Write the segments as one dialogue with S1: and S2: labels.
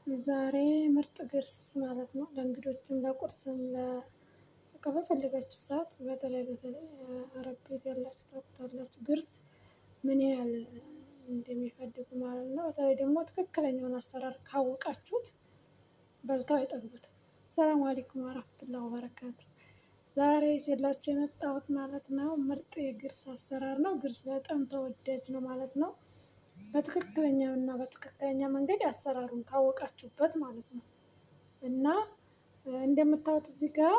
S1: ዛሬ ምርጥ ግርስ ማለት ነው። ለእንግዶችም ለቁርስም በቃ በፈለጋችሁ ሰዓት በተለይ አረብ ቤት ያላችሁ ታውቁታላችሁ ግርስ ምን ያህል እንደሚፈልጉ ማለት ነው። በተለይ ደግሞ ትክክለኛውን አሰራር ካወቃችሁት በልተው አይጠግቡትም። ሰላም አለይኩም ወራህመቱላሂ ወበረካቱ። ዛሬ ይዤላችሁ የመጣሁት ማለት ነው ምርጥ የግርስ አሰራር ነው። ግርስ በጣም ተወዳጅ ነው ማለት ነው። በትክክለኛው እና በትክክለኛ መንገድ አሰራሩን ካወቃችሁበት ማለት ነው። እና እንደምታዩት እዚህ ጋር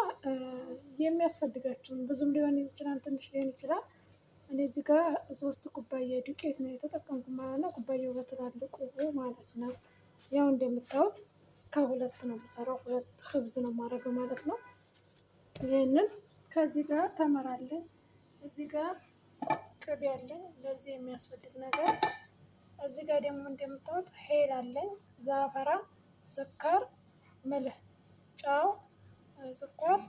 S1: የሚያስፈልጋችሁን ብዙም ሊሆን ይችላል ትንሽ ሊሆን ይችላል። እኔ እዚህ ጋር 3 ኩባያ ዱቄት ነው የተጠቀምኩት ማለት ነው። ኩባያው በትላልቁ ማለት ነው። ያው እንደምታዩት ከሁለት ነው የምሰራው 2 ክብዝ ነው የማደርገው ማለት ነው። ይሄንን ከዚህ ጋር ተመር አለኝ። እዚህ ጋር ቅቤ አለኝ ለዚህ የሚያስፈልግ ነገር። እዚህ ጋር ደግሞ እንደምታዩት ሄል አለኝ፣ ዛፈራን፣ ስኳር፣ ምልህ፣ ጨው፣ ስኳር፣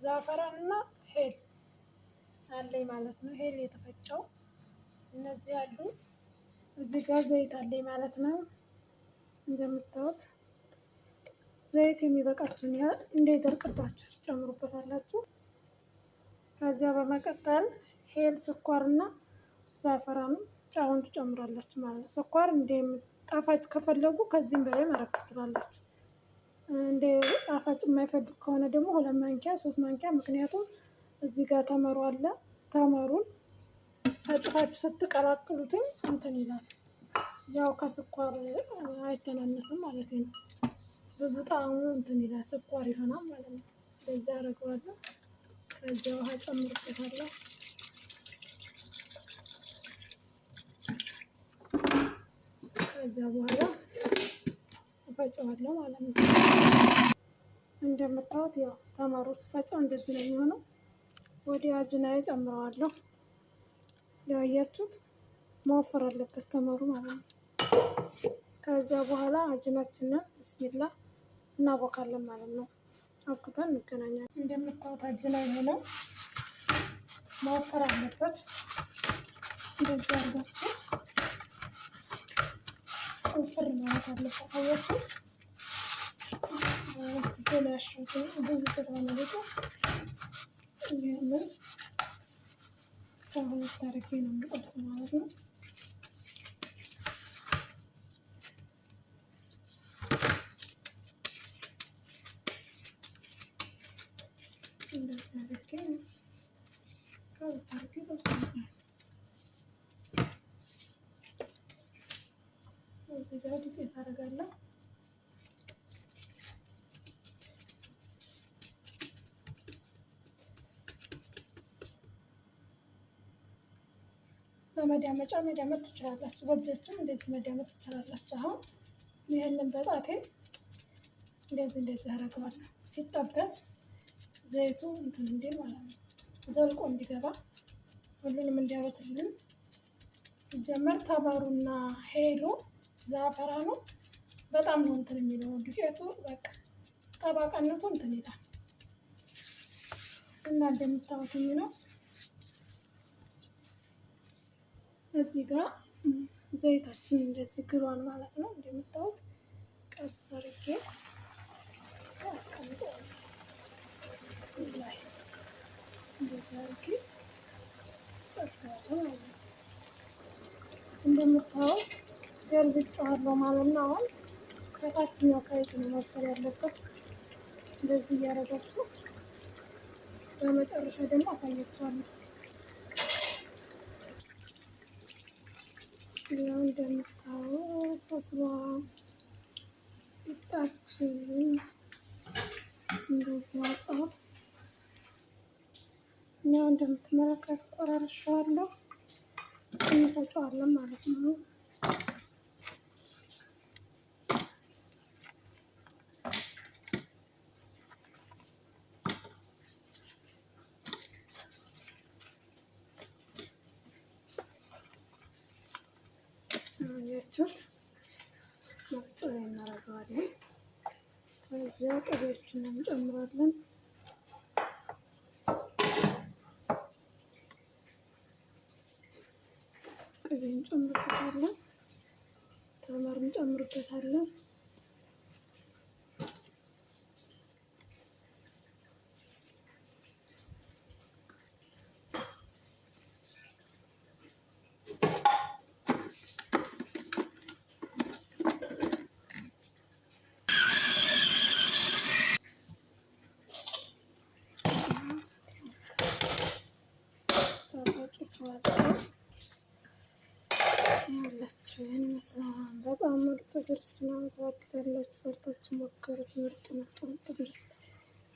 S1: ዛፈራን እና ሄል አለኝ ማለት ነው። ሄል የተፈጨው እነዚህ አሉ። እዚህ ጋር ዘይት አለኝ ማለት ነው። እንደምታዩት ዘይት የሚበቃችሁን ያህል እንዳይደርቅባችሁ ትጨምሩበታላችሁ። ከዚያ በመቀጠል ሄል ስኳርና ዛፈራንም ጨውን ትጨምራላችሁ ማለት ነው። ስኳር እንደ ጣፋጭ ከፈለጉ ከዚህም በላይ ማድረግ ትችላላችሁ። እንደ ጣፋጭ የማይፈልግ ከሆነ ደግሞ 2 ማንኪያ 3 ማንኪያ ምክንያቱም እዚህ ጋር ተመሩ አለ። ተመሩን ፈጭታችሁ ስትቀላቅሉትም እንትን ይላል ያው ከስኳር አይተናነስም ማለት ነው። ብዙ ጣዕሙ እንትን ይላል ስኳር ይሆናል ማለት ነው። በዛ አደርገዋለሁ። ከዚያ ውሃ ጨምርበታለሁ። ከዚያ በኋላ እፈጨዋለሁ ማለት ነው። እንደምታዩት ያው ተመሩ ስፈጨው እንደዚህ ነው የሚሆነው። ወደ አጅናዬ ጨምረዋለሁ። ያው አያችሁት መወፈር አለበት ተመሩ ማለት ነው። ከዚያ በኋላ አጅናችንን ብስሚላ እናቦካለን ማለት ነው። አብኩተን እንገናኛለን። እንደምታዩት አጅናዬ ሆኖ መወፈር አለበት። እንደዚህ አድርጋችሁ ወፍር ማለት አለበት። አያችሁ ትበላሹት ብዙ ስለሆነ ቤቱ ይሄንን ከሁለት አድርጌ ነው የምቆርሰው ማለት ነው። እንደዚህ አድርጌ ከሁለት አድርጌ እቆርሳለሁ። እዚህ ጋር ዱቄት አደርጋለሁ። በመዳመጫ መዳመጥ ትችላላችሁ። በእጃችሁም እንደዚህ መዳመጥ ትችላላችሁ። አሁን ይሄንን በጣቴ እንደዚህ አደርገዋለሁ። ሲጠበስ ዘይቱ እንትን እንዲል ማለት ነው ዘልቆ እንዲገባ ሁሉንም እንዲያበስልን። ሲጀመር ተመሩና ሄሉ ዛፈራኑ በጣም ነው እንትን የሚለው ዱቄቱ በቃ ጠባቃነቱ እንትን ይላል እና እንደምታዩት ነው። እዚህ ጋር ዘይታችን እንደዚህ ግሏል ማለት ነው። እንደምታዩት ቀስ አድርጌ አስቀምጠዋለሁ። ላይ እንደዚህ አድርጌ ጠርሰዋለሁ ማለት ነው። እንደምታዩት ገልብጬዋለሁ ማለት ነው። አሁን ከታችኛው ሳይድ ነው መብሰል ያለበት። እንደዚህ እያደረጋችሁ በመጨረሻ ደግሞ አሳያችኋለሁ። ያው እንደምታዩት በስሏል። ቂጣችን እንደዚህ አወጣሁት። ያው እንደምትመለከቱት ቆራርሼዋለሁ። እንፈጨዋለን ማለት ነው። ያችሁት መፍጫ ላይ እናደርገዋለን። ከዚያ ቅቤያችንን እንጨምራለን። ቅቤ እንጨምርበታለን። ተመር እንጨምርበታለን። ዱቄት ማለት ነው። ያላችሁ ይህን ይመስላል። በጣም ምርጥ ጥብስ ነው። ትወዱታላችሁ፣ ሰርታችሁ ሞክሩት። ምርጥ ጥብስ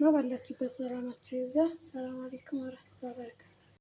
S1: ነው። ባላችሁበት ሰላማችሁ ይብዛ። ሰላም አለይኩም ወረህመቱላሂ ወበረካቱህ።